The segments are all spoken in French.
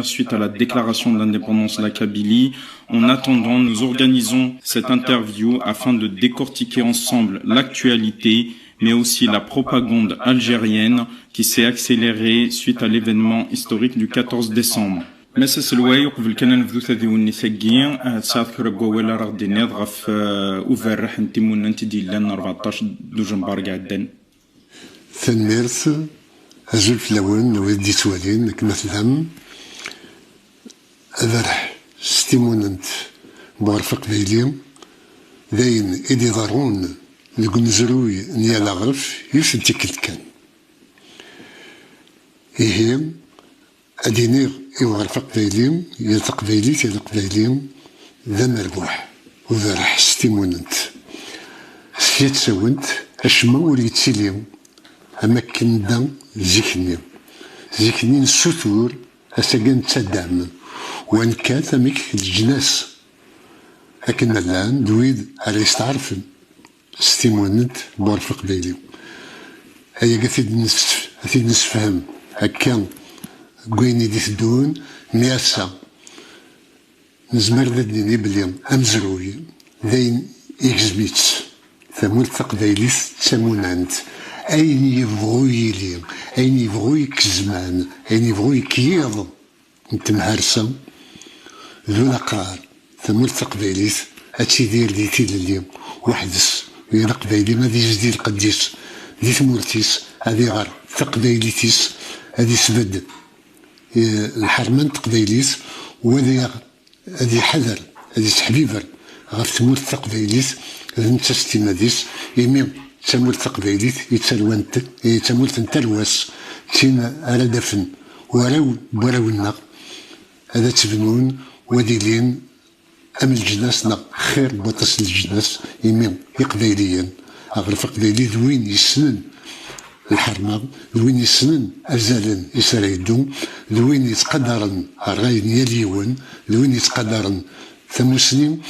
Suite à la déclaration de l'indépendance de la Kabylie, en attendant, nous organisons cette interview afin de décortiquer ensemble l'actualité, mais aussi la propagande algérienne qui s'est accélérée suite à l'événement historique du 14 décembre. مساس الواي قبل كنا نبدو تذيوني ثقين تساذكر قويلا راه ديني ضغف وفرح انتمونا انت ديالنا 14 دو جنبار قاعدين ثنميرث أزول في الأول نويدي توالين كما تفهم أفرح ستيموننت بغرفق بيليم داين إدي ضارون نقول نزروي نيال غرف يوسف تكلت كان إيهيم أدينيغ إوغرفق بيليم يلتق بيلي تلق بيليم ذا مربوح وفرح ستيموننت سيت سوونت أشما وليت سيليم أما كندا زيكني نسوثور أساقن تسدعم وان كانت أميك الجناس لكن الآن دويد على يستعرفن ستيموننت بورفق بيليو هيا قاثيد نسفهم هكا قويني دي تدون مياسا نزمر ذدني بلي أمزروي ذين إكزبيتس ثمول تقبيليث تسمونانت أين يبغو يلي أين يبغو يكزمان أين يبغو يكيض انت مهرسة ذو الأقرار ثمول تقبيليث هاتشي دير ديتي لليوم وحدس ويلا قبيلي ما ديش دير القديس دي ثمورتيس هذي غار تقبيليتيس هذي سبد الحرمان تقبيليث هذي حذر هذي تحبيبر غاف ثمول تقبيليث انت ستيماديس يمين تمول تقبيليت يتمول تنتلوس تين على دفن وراونا هذا تبنون وديلين أم الجناس خير بطس الجناس يمين يقبيليا أغرف قبيلي ذوين يسنن الحرمة ذوين يسنن أزالا يسريدو ذوين يتقدرن الراي يليون ذوين يتقدرن ثموسنين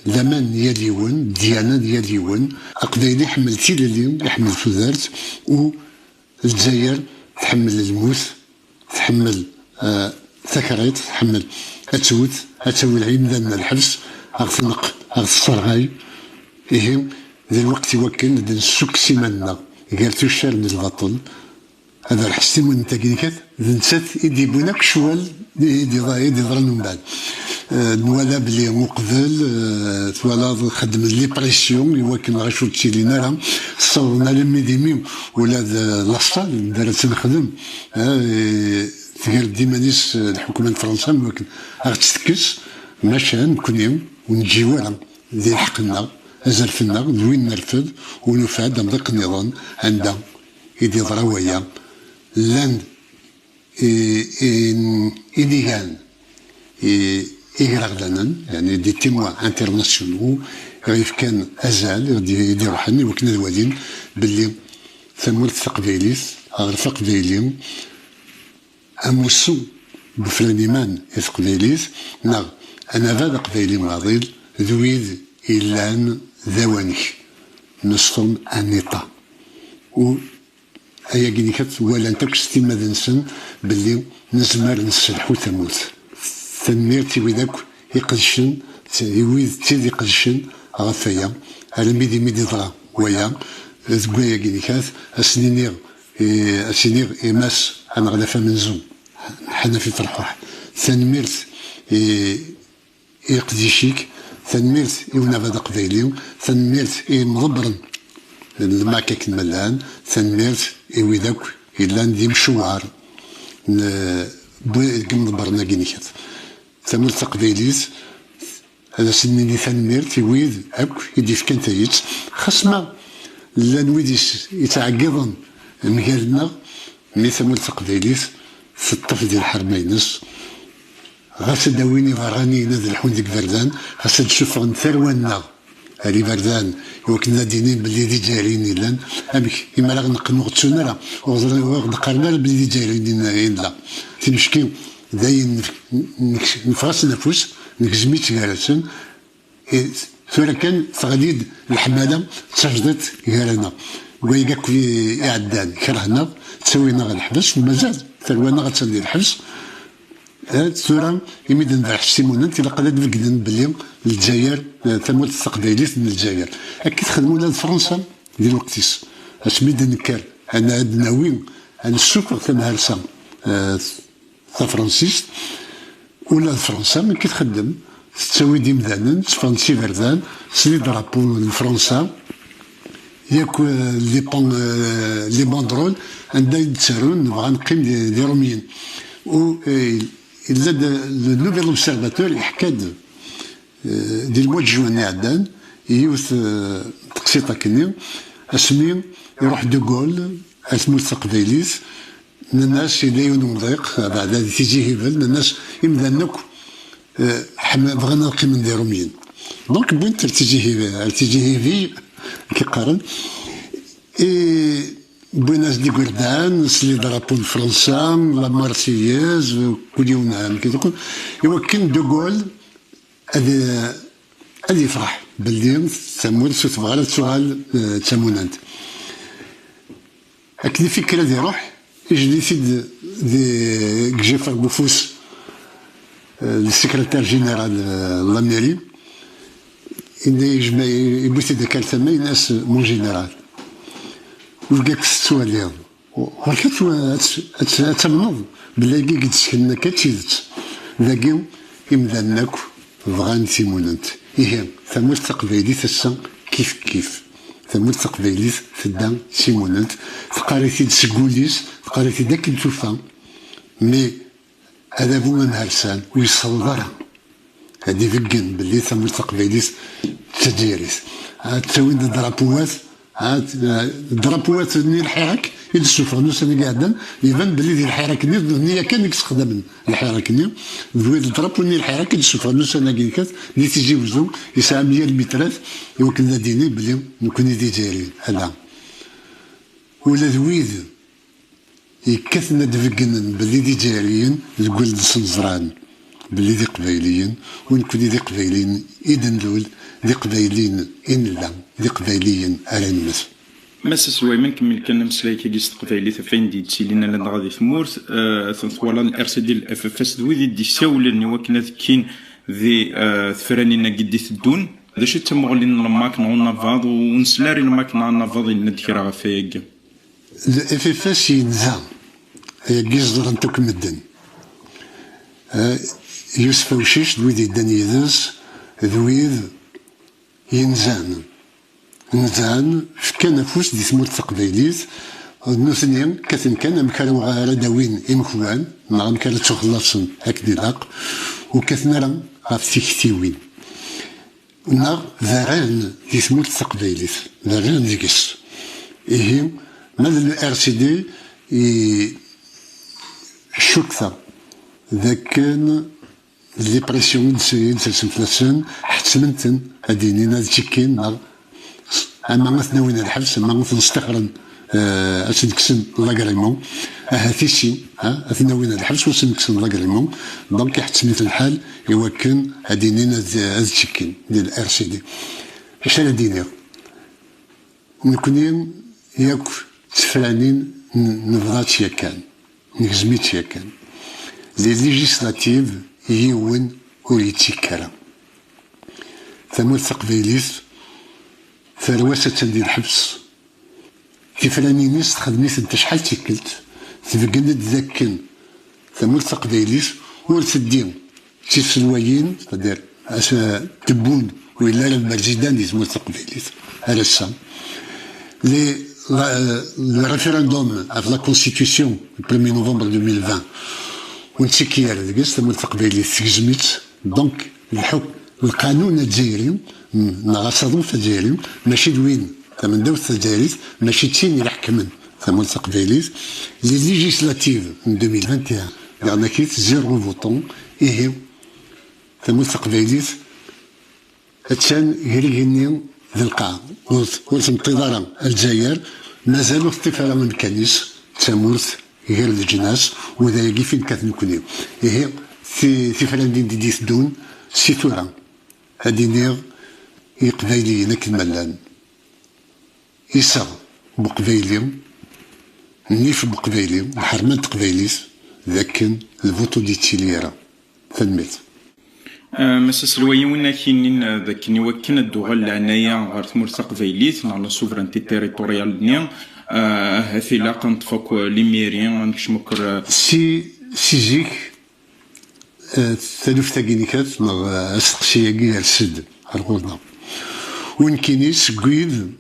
لمن يليون ديانا يليون أقبيلي حملتي لليوم يحمل ثذارت والجزائر تحمل الموت تحمل ثكريت تحمل أتوت أتوي العين ذن الحبس أغثنق أغثصرغاي إهم ذا الوقت يوكل ذا السوك سيمانا قالتو الشار من البطل هذا الحسي من تاكينيكات ذا نسات إدي بوناك شوال إدي ضرن من بعد نوالا بلي مقبل توالا خدم لي بريسيون يوكل غاشو تشيلينا راه صورنا لميديمي ولا لاصال دارت نخدم تقال ديما نيس الحكومة الفرنسا يمكن غتستكس ماشان نكون يوم ونجيو راه ذي حقنا أزرفنا وين نرفض ونفاد مضيق النظام عندها يدي ضراوية لان إليغال إغراغلانا يعني دي تيموا انترناسيونو غيف كان أزال يدي روحني وكنا الوالين باللي ثمول تقبيليث غرفة قبيليم أموسو بفلانيمان يثقبيليث نغ أنا فاد قبيلي ماضيل ذويذ إلان ذوانيك نصفهم أنيطا و أيا كينيكات ولا نتاك ستيما ذنسن باللي نزمر نسلحو ثموت ثنيرتي وذاك يقدشن يويذ تيدي قدشن غفايا على ميدي ضرا ويا ذكويا كينيكات أسنينيغ إماس أنا غلافة منزوم حنا في فرحوح ثنميرت يقديشيك ثنميرت يونا فدا قبيليو ثنميرت مضبرن الماكاك الملان ثنميرت وذاك إلا ندي مشوار كم ضبرنا كينيكات ثمول تقبيليت هذا سنيني ثنميرت يويذ هاك يدي في كنتايت خصنا لا نويديس يتعقضن مقالنا مي ثمول تقبيليت في الطف ديال الحرمينس غاس داويني غراني نادي الحون ديك بردان غاس تشوف ثرونا هذه بردان وكنا دينين باللي دي جايرين لان امك اما لا نقنو غتسونا لا وغدقرنا باللي دي جايرين لا تمشكي داين نفرس نفوس نكزميت كارسن ثورة كان تغليد الحمالة تسجدت كارنا ويقاك يعدان كرهنا تسوينا غا الحبس ومازال ثرونا غتسلي الحبس ثورة يميد نفرح السيمونات إلا قد فقدن بلي الجزائر تموت التقبيليت من الجزائر أكيد خدموا لها فرنسا ديال الوقتيس اش ميد نكر أنا هاد ناويين أنا السوق تمهرسا فرانسيس ولا فرنسا ما كتخدم تساوي دي مذانن فرنسي فردان سلي درابو لفرنسا ياك لي باندرول عندها يتسارون نبغى نقيم دي روميين و إلا لو نوفيل اوبسيرفاتور يحكاد ديال الموا جوان عدان يوث تقسيطه كني اسمي يروح دوغول اسمو التقبيليس الناس يدايون مضيق بعد هذه تيجي هيفل الناس يمدانك حنا بغينا نقيم نديرو مين دونك بنت تيجي هيفي كيقارن بويناس دي غوردان سلي درابو فرنسا لا مارسييز كل يوم نعم كي تقول يمكن دوغول هذا يفرح باللي تسمون تبغى سؤال تسمونانت هكذا فكره دي روح يجي سيد دي جيفر بوفوس السكرتير جينيرال لاميري إنه يجمع يبوس ذاك الثمن ناس مون جينيرال ولقاك السؤال ديالو ولكن تمنظ بلا قد تسكننا كتشيدت ذاكي يمدانك بغان سيمونانت إيه ثمور تقبيلي تسا كيف ثمور تقبيلي تدا سيمونانت فقاريتي تسقوليس فقاريتي داك نشوفها مي هذا بو مهرسان ويصلغرها هادي فكن باللي ثمور تقبيليس تديريس عاد تسوي درابوات عاد درابوات ني الحراك يدسوفها نوس انا قاعدا يبان باللي ديال الحراك ني كان يستخدم الحراك ني ذوي الدرابو ني الحراك يدسوفها نوس انا كيكات اللي تيجي وزو يسعى 100 مترات يمكن ديني باللي نكون دي جاري هذا ولا ذويد يكثنا دفقن باللي دي جاريين تقول الصنزران باللي دي قبايليين ونكون دي قبايليين إذن دول دي قبايليين إن لا دي قبايليين أرين مثل مسا سواي من كمل كان مسلاي كي جيست قبايلي فين دي تسيلينا لنا غادي ثمورث ثوالا الار سي دي الاف اف اس دوي دي ساولني وكنا كاين ذي ثفرانينا قدي الدون ذا شي تمغلين الماك نعونا فاض ونسلاري الماك نعونا فاض نديرها فيك الاف اف اس ينزا يجيزر انتو كمدن يوسف وشيش دويد الدنيذز دويد ينزان فكان فوس دي ثمور تقبيليز نوثنين كاثن كان مكانوا على داوين إمكوان مع مكانة تخلصن هكذا لاق وكاثنا راه غاف تيكتيوين نا ذران دي ثمور تقبيليز ذران ديكس إيه ماذا الار سي دي شكثة ذاك كان لي بريسيون نسلسل فلاسون حتمنتن هاديني ناس تشكين اما مثناوين الحبس اما نستخرن اسنكسن لاكريمون هاتيسي اثناوين الحبس وسنكسن لاكريمون دونك حتميت الحال يوكن هاديني ناس تشكين ديال الار سي دي اش انا دينير نكونين ياك تفرانين نفضات ياكان نكزميت ياكان لي ليجيسلاتيف يون ويتيكرا ثمور تقبيليس ثرواسة ديال الحبس كيف راني ناس تخدميت انت شحال تيكلت تفقد تذكن ثمور تقبيليس ورتدين تيسلويين تقدر تبون ولا المرجدان يسمو تقبيليس على السام لي le référendum avec la Constitution le 1er novembre 2020 ونتسكير ديكس ثمور تقبيلي تجزميت دونك الحكم القانون الجزائري نغاصدو في الجزائر ماشي دوين ثمن داو الجزائر ماشي تسيني الحكمن ثمور تقبيلي لي ليجيسلاتيف 2021 يعني كيت زيرو فوتون إيه ثمور تقبيلي هاتشان يريغني ذي القاع ورث انتظار الجزائر مازالوا احتفال من كنيس تمورث غير الجناس وذا يجي فين كتنكونيو إيه في فلاندين دي دون سيتورا هادي نيغ يقبايليين كملان يسا بقبايليهم نيف بقبايليهم الحرمان تقبايليس ذاك الفوتو دي تيليرا تنميت. مساس الوين وين كاينين ذاك يوكن الدول العناية غير تمورث قبيليت على السوفرانتي تيريتوريال دنيا هافي لا كنتفوق لي ميريان نكشمكر سي جيك ثالوف تاكينيكات مع استقشياكي السد الغرضة وين كينيس قيد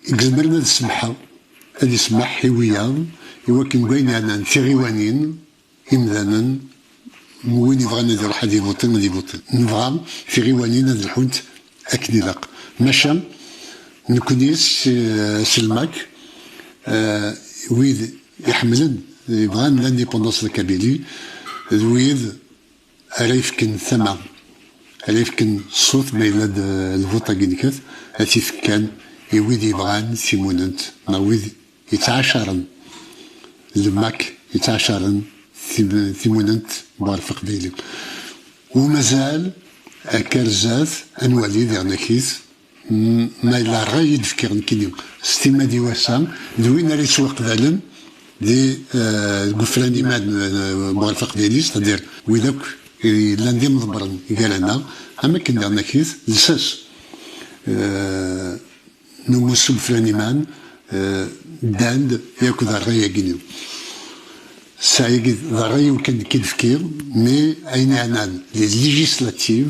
اكزبرنا السمحة هادي سمح حيوية يوكن قاين عن تيغيوانين إمذانا وين يبغى ندير حد يبوطن غادي يبوطن نبغى في غيوانين هاد الحوت أكدي لاق ماشا نكونيس سلماك ويد يحملن يبغى لانديبوندونس الكابيلي ويد أريفكن ثما أريفكن صوت بين الفوطا كينيكات هاتي فكان يويد يبغان سيموننت ما ويد يتعاشرن الماك يتعاشرن ثيموننت بارفق قبيلي ومازال كرزات انوالي ديرناكيس ما إلا رايد فكيرن كيديو ستيما دي واسام دوين ري سوق ذالن دي قفلان إيمان بارفق قبيلي ستادير ويداك لان دي مضبرن قال أنا أما كن ديرناكيس لساس نموسو بفلان إيمان داند ياكو ذا الرايا كينيو سايق ضري وكان كيدفكير مي اين عنان لي ليجيسلاتيف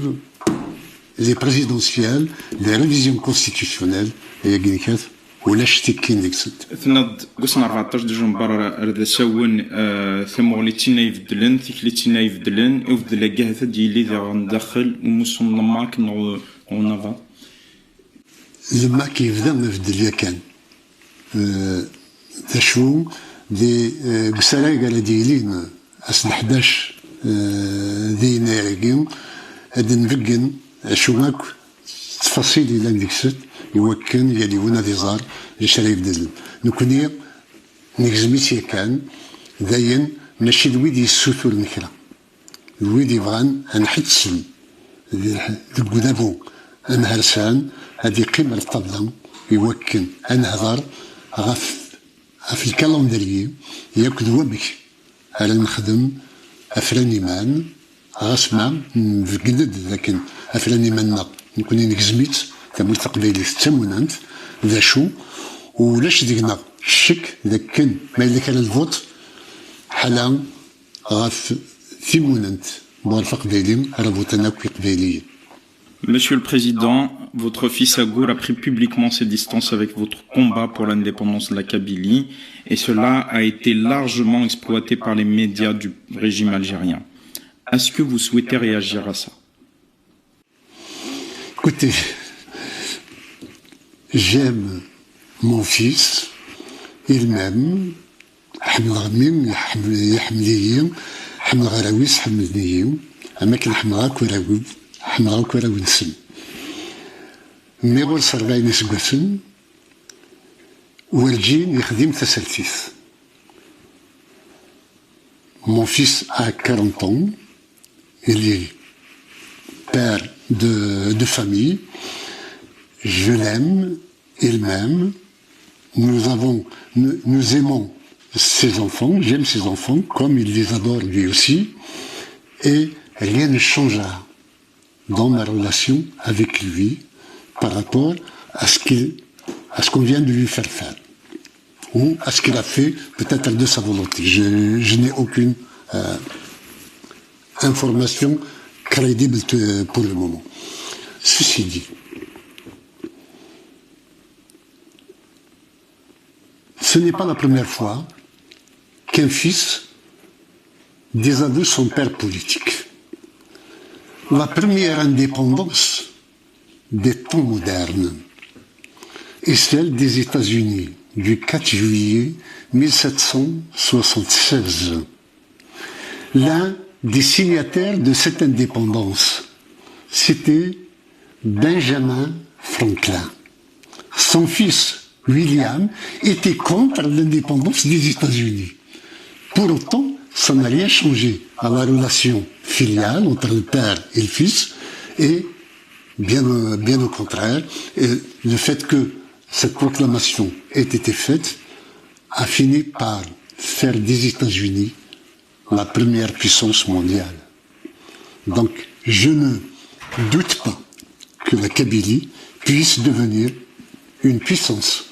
لي بريزيدونسيال لي ريفيزيون كونستيتيسيونيل هي كينيكات ولا شتي كاين ديك السد ثنض قسنا 14 د جنبر رد ساون ثمولي تينا يفدلن ثيكلي تينا يفدلن يفدل كاع ديالي ذا ندخل ومسون لماك نوفا لما كيبدا مفدل كان تشو دي بسرايق على ديالين أسن 11 دي نارقين هاد نفقن شوماك تفاصيل إلا ديك الست يوكن يالي ونا دي زار لشرايف دزل نكوني نكزميت كان داين ماشي الويد يسوثو المكرة الويد يبغان نحدسن القدابو انهرسان هادي قيمة الطبلة يوكن انهضر في الكالندري ياكل وبك على نخدم افلاني مان غاسما نفقد لكن افلاني مانا نكون نكزميت تمول تقبيلي تمونانت ذا شو ولاش ديكنا الشك لكن ما إلا كان الفوت حالا غاف ثمونانت موالفق قبيلي على فوتنا كي قبيليين. Monsieur le Président, votre fils Agour a pris publiquement ses distances avec votre combat pour l'indépendance de la Kabylie et cela a été largement exploité par les médias du régime algérien. Est-ce que vous souhaitez réagir à ça? Écoutez, j'aime mon fils, il m'aime, حمل غميم يحمليهم حمل غراويس حملنيهم أما كنحمل غاك وراوي حمل غاك وراوي نسم مي غور 40 سكواسن ورجين يخدم تسلتيث. Mon fils a 40 ans, il est père de famille, je l'aime, il m'aime, nous aimons ses enfants, j'aime ses enfants comme il les adore lui aussi, et rien ne changera dans ma relation avec lui par rapport à ce qu'on vient de lui faire ou à ce qu'il a fait peut-être de sa volonté. Je n'ai aucune information crédible pour le moment. Ceci dit, ce n'est pas la première fois qu'un fils désavoue son père politique. La première indépendance des temps modernes est celle des États-Unis du 4 juillet 1776. L'un des signataires de cette indépendance, c'était Benjamin Franklin. Son fils, William, était contre l'indépendance des États-Unis. Pour autant, ça n'a rien changé à la relation filiale entre le père et le fils, et bien au contraire, et le fait que cette proclamation ait été faite a fini par faire des États-Unis la première puissance mondiale. Donc, je ne doute pas que la Kabylie puisse devenir une puissance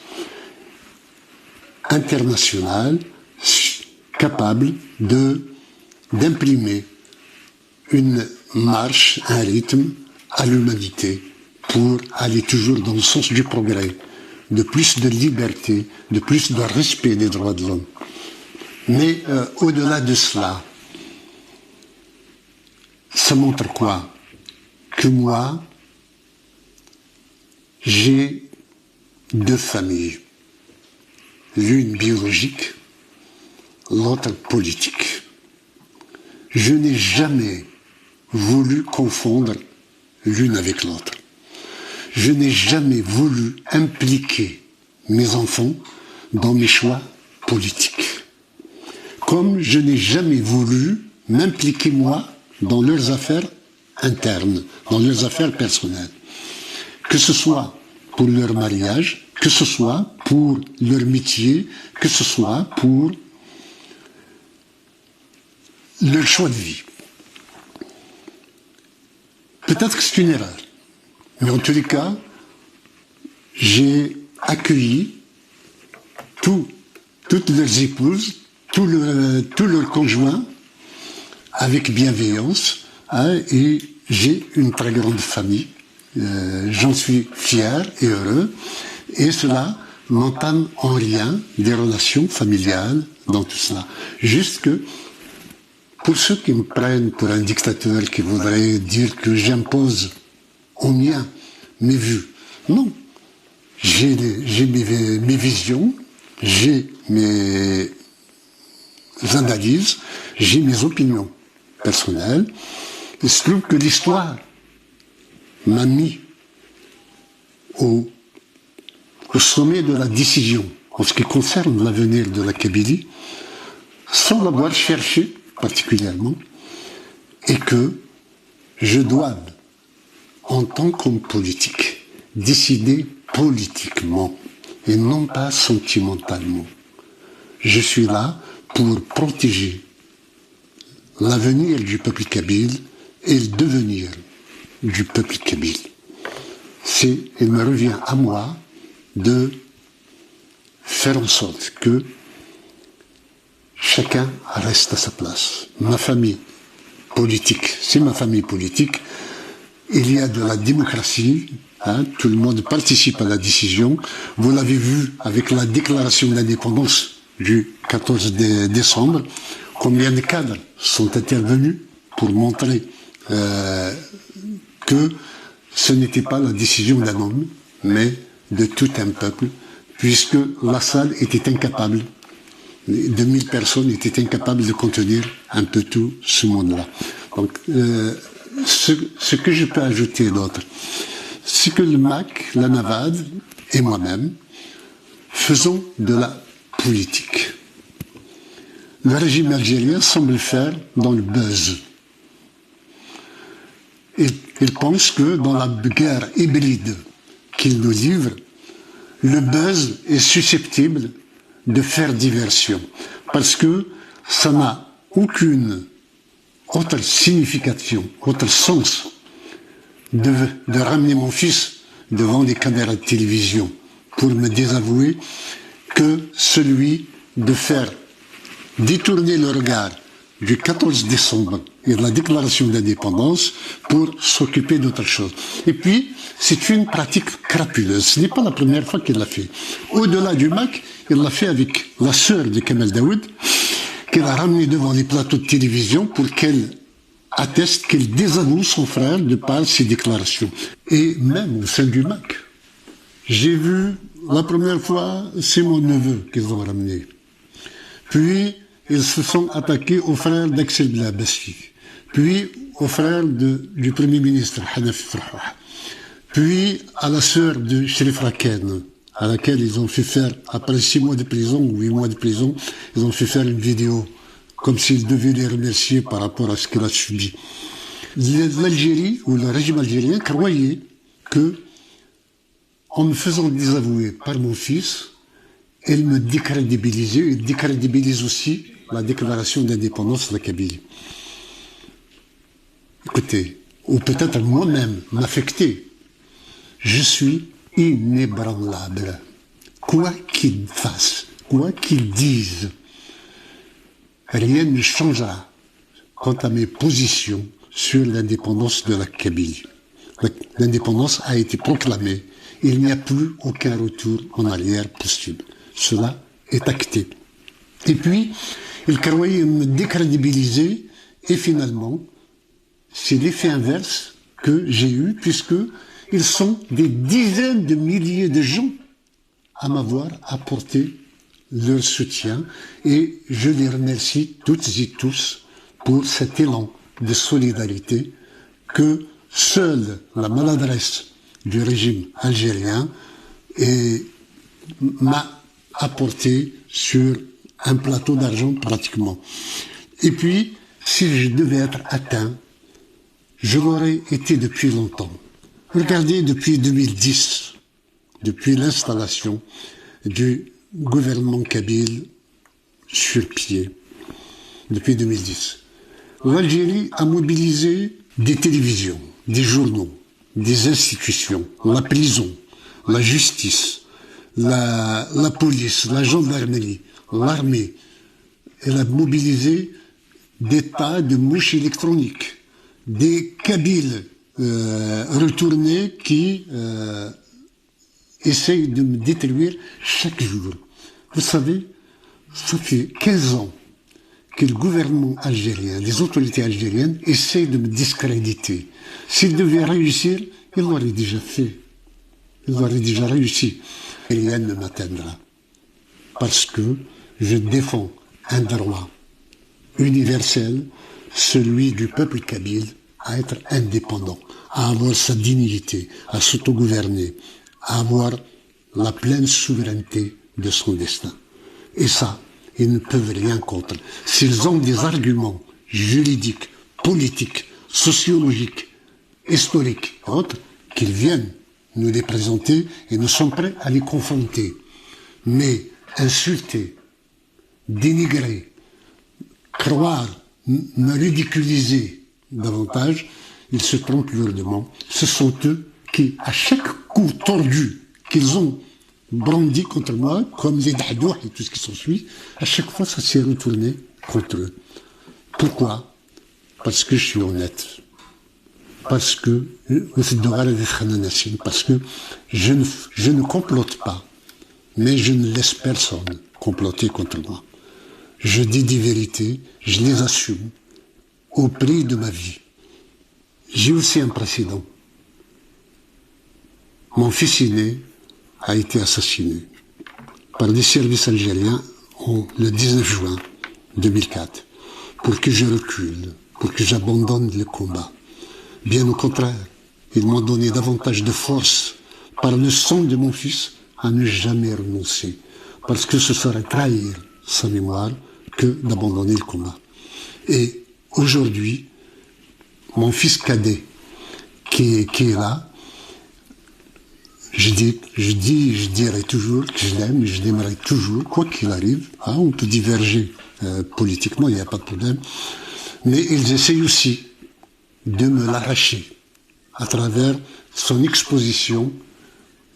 internationale capable d'imprimer une marche, un rythme à l'humanité pour aller toujours dans le sens du progrès, de plus de liberté, de plus de respect des droits de l'homme. Mais au-delà de cela, ça montre quoi? Que moi, j'ai deux familles, l'une biologique, l'autre politique. Je n'ai jamais voulu confondre l'une avec l'autre. Je n'ai jamais voulu impliquer mes enfants dans mes choix politiques. Comme je n'ai jamais voulu m'impliquer moi dans leurs affaires internes, dans leurs affaires personnelles. Que ce soit pour leur mariage, que ce soit pour leur métier, que ce soit pour leur choix de vie. Peut-être que c'est une erreur, mais en tous les cas, j'ai accueilli toutes leurs épouses, tous leurs conjoints avec bienveillance, hein, et j'ai une très grande famille. J'en suis fier et heureux, et cela n'entame en rien des relations familiales dans tout cela. Juste que, pour ceux qui me prennent pour un dictateur qui voudrait dire que j'impose aux miens mes vues, non. J'ai mes visions, j'ai mes analyses, j'ai mes opinions personnelles. Il se trouve que l'histoire m'a mis au sommet de la décision en ce qui concerne l'avenir de la Kabylie, sans l'avoir cherché particulièrement, et que je dois, en tant qu'homme politique, décider politiquement et non pas sentimentalement. Je suis là pour protéger l'avenir du peuple kabyle et le devenir du peuple kabyle. Il me revient à moi de faire en sorte que chacun reste à sa place. Ma famille politique, c'est ma famille politique. Il y a de la démocratie, hein, tout le monde participe à la décision. Vous l'avez vu avec la déclaration d'indépendance du 14 décembre, combien de cadres sont intervenus pour montrer que ce n'était pas la décision d'un homme, mais de tout un peuple, puisque la salle était incapable, 2000 personnes étaient incapables de contenir un peu tout ce monde-là. Donc, ce que je peux ajouter d'autre, c'est que le MAC, la NAVAD et moi-même faisons de la politique. Le régime algérien semble faire dans le buzz. Il pense que dans la guerre hybride qu'il nous livre, le buzz est susceptible de faire diversion, parce que ça n'a aucune autre signification, autre sens de ramener mon fils devant les caméras de télévision pour me désavouer que celui de faire détourner le regard du 14 décembre et de la déclaration d'indépendance pour s'occuper d'autre chose. Et puis, c'est une pratique crapuleuse. Ce n'est pas la première fois qu'il l'a fait. Au-delà du MAC, il l'a fait avec la sœur de Kamel Daoud, qu'elle a ramené devant les plateaux de télévision pour qu'elle atteste qu'elle désavoue son frère de par ses déclarations. Et même au sein du MAC, j'ai vu, la première fois, c'est mon neveu qu'ils ont ramené. Puis, ils se sont attaqués au frère d'Axel Blabassi, puis au frère du Premier ministre, Hanaf Farhouh, puis à la sœur de Sherif Raken, à laquelle ils ont fait faire, après 6 mois de prison ou 8 mois de prison, ils ont fait faire une vidéo, comme s'ils devaient les remercier par rapport à ce qu'elle a subi. L'Algérie, ou le régime algérien, croyait que, en me faisant désavouer par mon fils, elle me décrédibilisait, et décrédibilise aussi la déclaration d'indépendance de la Kabylie. Écoutez, ou peut-être moi-même m'affecter, je suis inébranlable. Quoi qu'ils fassent, quoi qu'ils disent, rien ne changera quant à mes positions sur l'indépendance de la Kabylie. L'indépendance a été proclamée. Il n'y a plus aucun retour en arrière possible. Cela est acté. Et puis, ils croyaient me décrédibiliser et finalement, c'est l'effet inverse que j'ai eu puisque ils sont des dizaines de milliers de gens à m'avoir apporté leur soutien et je les remercie toutes et tous pour cet élan de solidarité que seule la maladresse du régime algérien m'a apporté sur un plateau d'argent pratiquement. Et puis, si je devais être atteint, je l'aurais été depuis longtemps. Regardez, depuis 2010, depuis l'installation du gouvernement kabyle sur pied, depuis 2010, l'Algérie a mobilisé des télévisions, des journaux, des institutions, la prison, la justice, la police, la gendarmerie, l'armée. Elle a mobilisé des tas de mouches électroniques, des Kabyles retournés qui essayent de me détruire chaque jour. Vous savez, ça fait 15 ans que le gouvernement algérien, les autorités algériennes essayent de me discréditer. S'ils devaient réussir, ils l'auraient déjà fait. Ils auraient déjà réussi. Rien ne m'atteindra. Parce que je défends un droit universel, celui du peuple kabyle, à être indépendant, à avoir sa dignité, à s'autogouverner, à avoir la pleine souveraineté de son destin. Et ça, ils ne peuvent rien contre. S'ils ont des arguments juridiques, politiques, sociologiques, historiques, autres, qu'ils viennent nous les présenter et nous sommes prêts à les confronter. Mais insulter, dénigrer, croire, me ridiculiser davantage, ils se trompent lourdement. Ce sont eux qui, à chaque coup tordu qu'ils ont brandi contre moi, comme les Dahdouh et tout ce qui s'ensuit, à chaque fois ça s'est retourné contre eux. Pourquoi? Parce que je suis honnête. Parce que je ne complote pas, mais je ne laisse personne comploter contre moi. Je dis des vérités, je les assume, au prix de ma vie. J'ai aussi un précédent. Mon fils aîné a été assassiné par les services algériens le 19 juin 2004 pour que je recule, pour que j'abandonne le combat. Bien au contraire, ils m'ont donné davantage de force par le sang de mon fils à ne jamais renoncer, parce que ce serait trahir sa mémoire que d'abandonner le combat. Et aujourd'hui, mon fils cadet qui est là, je dirai toujours que je l'aime, je l'aimerai toujours, quoi qu'il arrive. Hein, on peut diverger politiquement, il n'y a pas de problème. Mais ils essayent aussi de me l'arracher à travers son exposition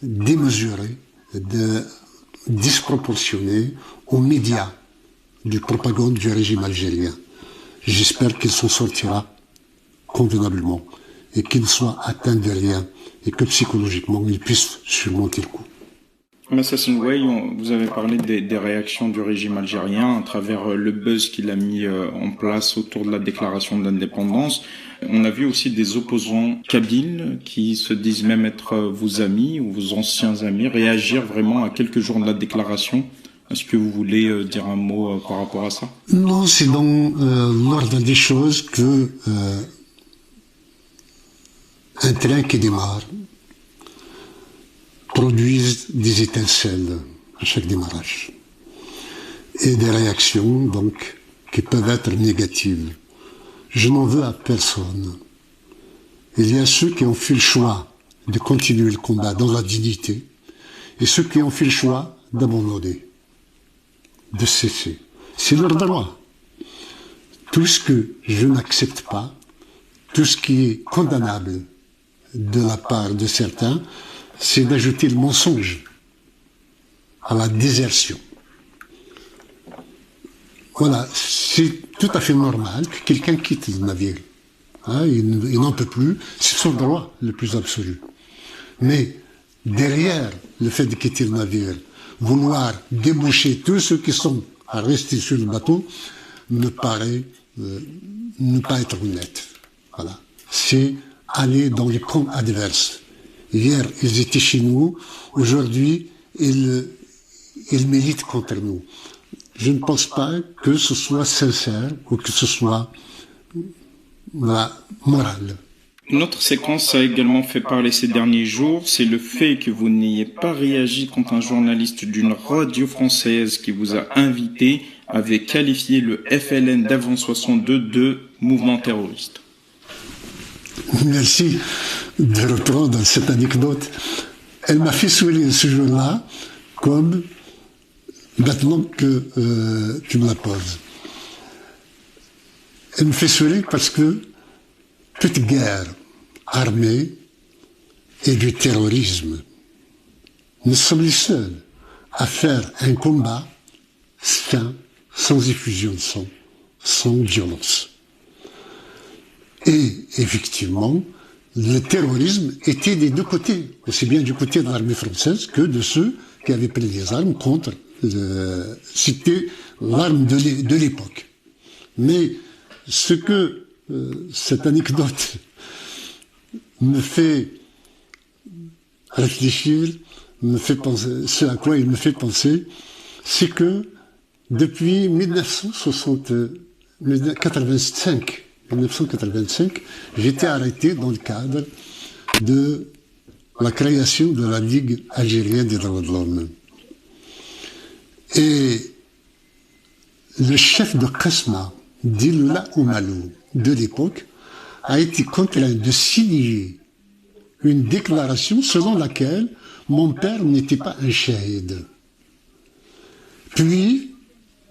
démesurée, disproportionnée aux médias de propagande du régime algérien. J'espère qu'il s'en sortira convenablement et qu'il ne soit atteint de rien et que psychologiquement il puisse surmonter le coup. Assassin Way, vous avez parlé des réactions du régime algérien à travers le buzz qu'il a mis en place autour de la déclaration d'indépendance. On a vu aussi des opposants kabyles qui se disent même être vos amis ou vos anciens amis réagir vraiment à quelques jours de la déclaration. Est-ce que vous voulez dire un mot par rapport à ça? Non, c'est dans l'ordre des choses que un train qui démarre produise des étincelles à chaque démarrage et des réactions donc qui peuvent être négatives. Je n'en veux à personne. Il y a ceux qui ont fait le choix de continuer le combat dans la dignité et ceux qui ont fait le choix d'abandonner, de cesser. C'est leur droit. tout ce que je n'accepte pas, tout ce qui est condamnable de la part de certains, c'est d'ajouter le mensonge à la désertion. Voilà, c'est tout à fait normal que quelqu'un quitte le navire. Hein, il n'en peut plus, c'est son droit le plus absolu. Mais derrière le fait de quitter le navire, vouloir déboucher tous ceux qui sont à rester sur le bateau me paraît ne pas être honnête. Voilà. C'est aller dans les camps adverses. Hier, ils étaient chez nous. Aujourd'hui, ils militent contre nous. Je ne pense pas que ce soit sincère ou que ce soit moral. Une autre séquence a également fait parler ces derniers jours, c'est le fait que vous n'ayez pas réagi quand un journaliste d'une radio française qui vous a invité avait qualifié le FLN d'avant 62 de mouvement terroriste. Merci de reprendre cette anecdote. Elle m'a fait sourire ce jour-là, comme maintenant que tu me la poses. Elle me fait sourire parce que toute guerre armée et du terrorisme, nous sommes les seuls à faire un combat sain, sans effusion de sang, sans violence. Et effectivement, le terrorisme était des deux côtés, aussi bien du côté de l'armée française que de ceux qui avaient pris les armes contre, c'était l'arme de l'époque. Mais ce que cette anecdote me fait réfléchir, me fait penser, ce à quoi il me fait penser, c'est que depuis 1985, j'étais arrêté dans le cadre de la création de la Ligue algérienne des droits de l'homme. Et le chef de Qasma, Dilula Oumalou, de l'époque, a été contraint de signer une déclaration selon laquelle mon père n'était pas un shahid. Puis,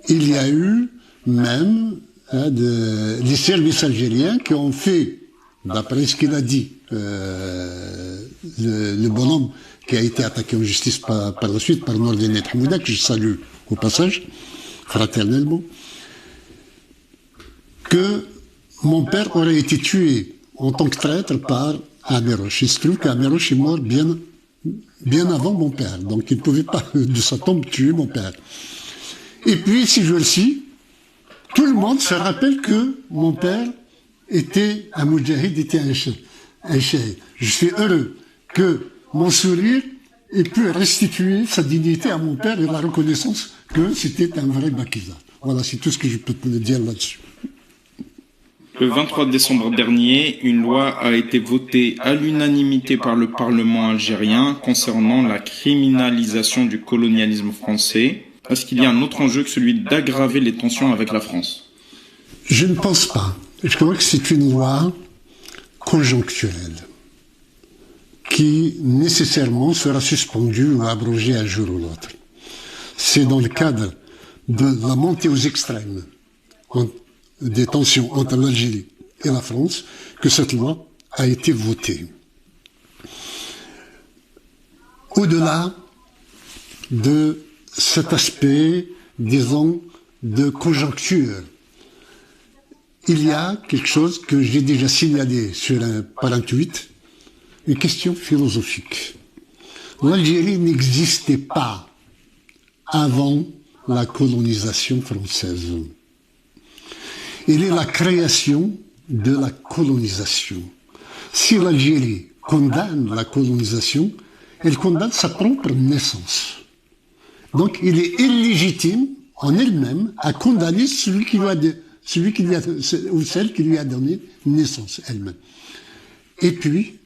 il y a eu même les services algériens qui ont fait, d'après ce qu'il a dit, le bonhomme qui a été attaqué en justice par la suite par Nordine Hamouda, que je salue au passage, fraternellement, que mon père aurait été tué en tant que traître par Améroche. Il se trouve qu'Améroche est mort bien avant mon père, donc il ne pouvait pas de sa tombe tuer mon père. Et puis, si je le suis, tout le monde se rappelle que mon père était un moudjahid, était un shahid. Je suis heureux que mon sourire ait pu restituer sa dignité à mon père et la reconnaissance que c'était un vrai Bakiza. Voilà, c'est tout ce que je peux te dire là-dessus. Le 23 décembre dernier, une loi a été votée à l'unanimité par le Parlement algérien concernant la criminalisation du colonialisme français. Est-ce qu'il y a un autre enjeu que celui d'aggraver les tensions avec la France? Je ne pense pas. Je crois que c'est une loi conjoncturelle qui nécessairement sera suspendue ou abrogée un jour ou l'autre. C'est dans le cadre de la montée aux extrêmes des tensions entre l'Algérie et la France que cette loi a été votée. Au-delà de cet aspect, disons, de conjoncture, il y a quelque chose que j'ai déjà signalé par un tweet, une question philosophique. L'Algérie n'existait pas avant la colonisation française. Il est la création de la colonisation. Si l'Algérie condamne la colonisation, elle condamne sa propre naissance. Donc il est illégitime en elle-même à condamner celui qui lui a ou celle qui lui a donné naissance elle-même. Et puis,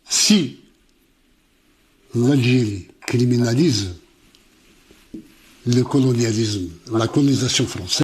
si l'Algérie criminalise le colonialisme, la colonisation française,